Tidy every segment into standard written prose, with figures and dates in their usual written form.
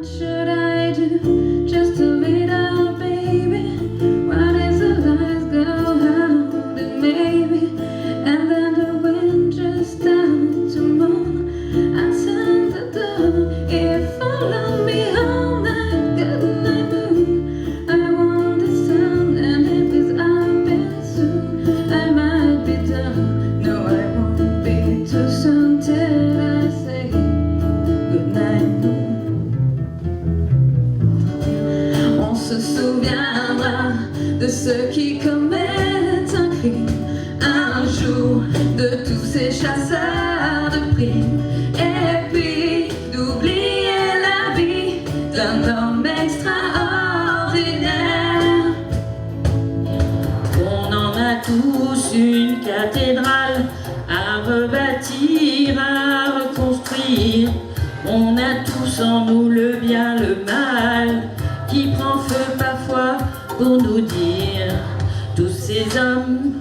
should I do just to lead our baby? Why does the lights go out and maybe, and then the wind just down to moan outside the door? If follow me home, that good night moon, I want the sun, and if it's up and soon, I might be done. No, I won't be too soon till I say good night moon. On se souviendra de ceux qui commettent un crime un jour, de tous ces chasseurs de primes, et puis d'oublier la vie d'un homme extraordinaire. On en a tous une cathédrale à rebâtir, à reconstruire. On a tous en nous le bien, le mal, qui prend feu parfois pour nous dire. Tous ces hommes,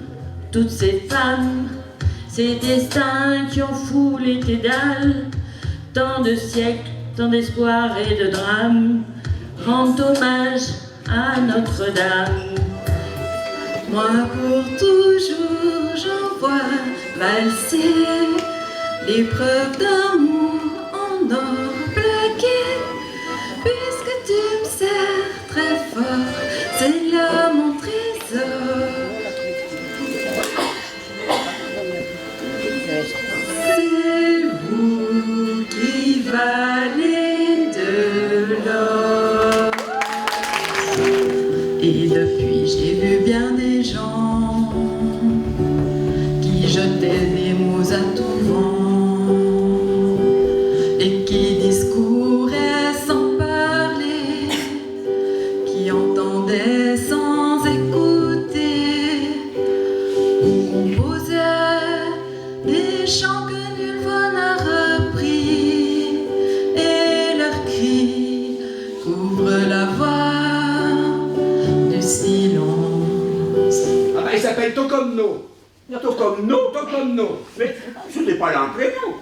toutes ces femmes, ces destins qui ont foulé tes dalles, tant de siècles, tant d'espoir et de drames, rendent hommage à Notre-Dame. Moi pour toujours j'envoie valser les preuves d'amour en or plaqué, puisque tu me sers très fort, c'est là mon trésor. C'est vous qui valez de l'or. Et depuis j'ai vu bien des gens qui jetaient des mots à tout vent et qui discouraient sans parler, qui entendaient sans écouter, ou composaient des chants que nulle voix n'a repris, et leurs cris couvrent la voix du silence. Ah bah, il s'appelle Tocomno. Tocomno. Mais ce n'est pas là un prénom.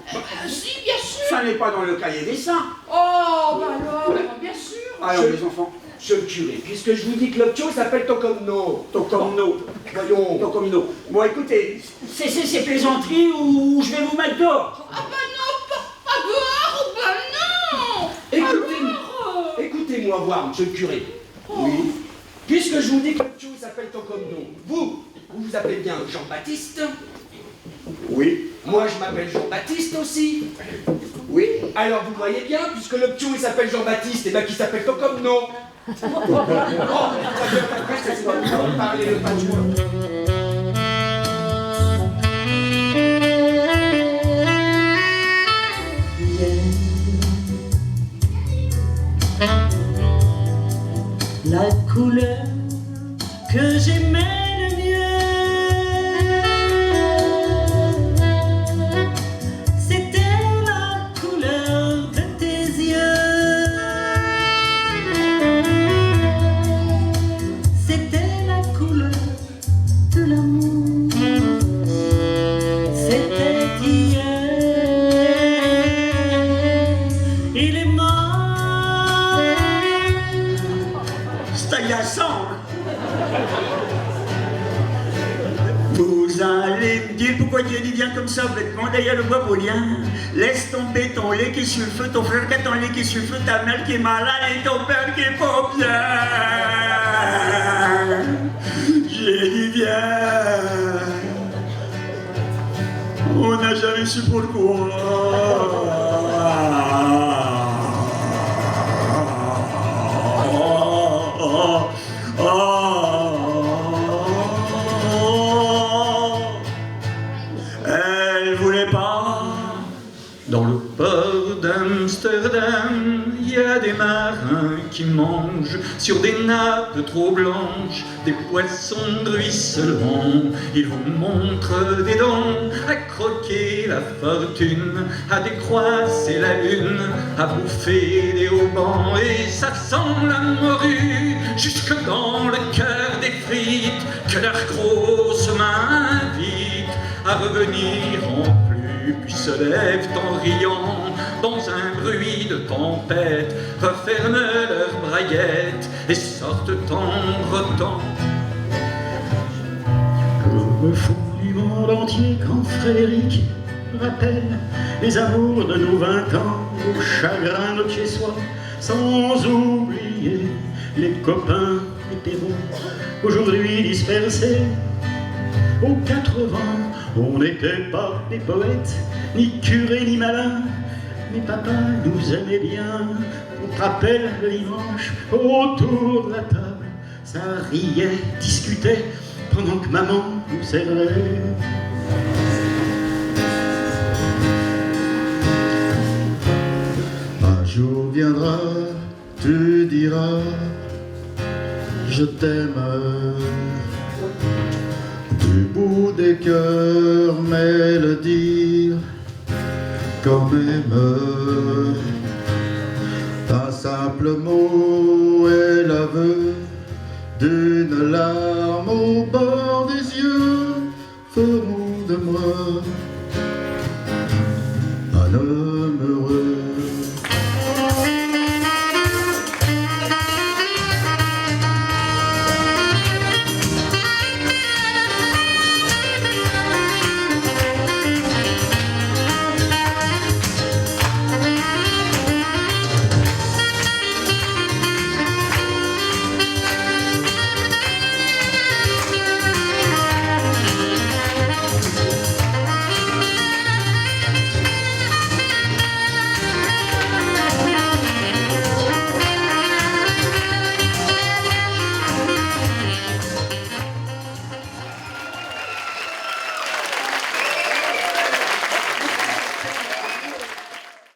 Si, bien sûr. Ça n'est pas dans le cahier des saints. Oh, bah alors, bien sûr. Alors les enfants, monsieur le curé, puisque je vous dis que le tio s'appelle Tocomno. Voyons, Tocomno. Bon écoutez, cessez ces plaisanteries ou je vais vous mettre dehors. Ah bah non, pas dehors, bah non. Écoutez-moi voir, monsieur le curé. Oui. Puisque je vous dis que le tio s'appelle Tocomno, vous vous appelez bien Jean-Baptiste? Oui. Moi je m'appelle Jean-Baptiste aussi. Oui. Alors vous voyez bien, puisque le tio il s'appelle Jean-Baptiste, et bien qui s'appelle Tocomno. Oh, après c'est pas vous parler le patchwork. La couleur que j'aimais le mieux, c'était la couleur de tes yeux, c'était la couleur de l'amour, c'était hier, il est mort. C'est agaçant. Vous allez me dire pourquoi Dieu dit bien comme ça, bêtement, derrière le bois paulien. Laisse tomber ton lait qui est sur le feu, ton frère qui a ton lait qui est sur le feu, ta mère qui est malade et ton père qui est pas bien. J'ai dit bien. On n'a jamais su pourquoi. Elle voulait pas. Dans le port d'Amsterdam, il y a des marins qui mangent sur des nappes trop blanches des poissons de ruissellement. Ils vous montrent des dents à croquer la fortune, à décroisser la lune, à bouffer des haubans, et ça sent la morue jusque dans le cœur des frites que leurs grosses mains invitent à revenir en plus, puis se lèvent en riant dans un bruit de tempête, referment leurs braguettes et sortent en rotant. Je me fous du monde entier quand Frédéric rappelle les amours de nos 20 ans, aux chagrins de chez soi, sans oublier les copains hétéros, aujourd'hui dispersés aux 80. On n'était pas des poètes, ni curés, ni malins, mais papa nous aimait bien. On te rappelle le dimanche, autour de la table, ça riait, discutait, pendant que maman nous servait. Un jour viendra, tu diras, je t'aime. Du bout des cœurs, mais le dire quand même. Un simple mot est l'aveu d'une larme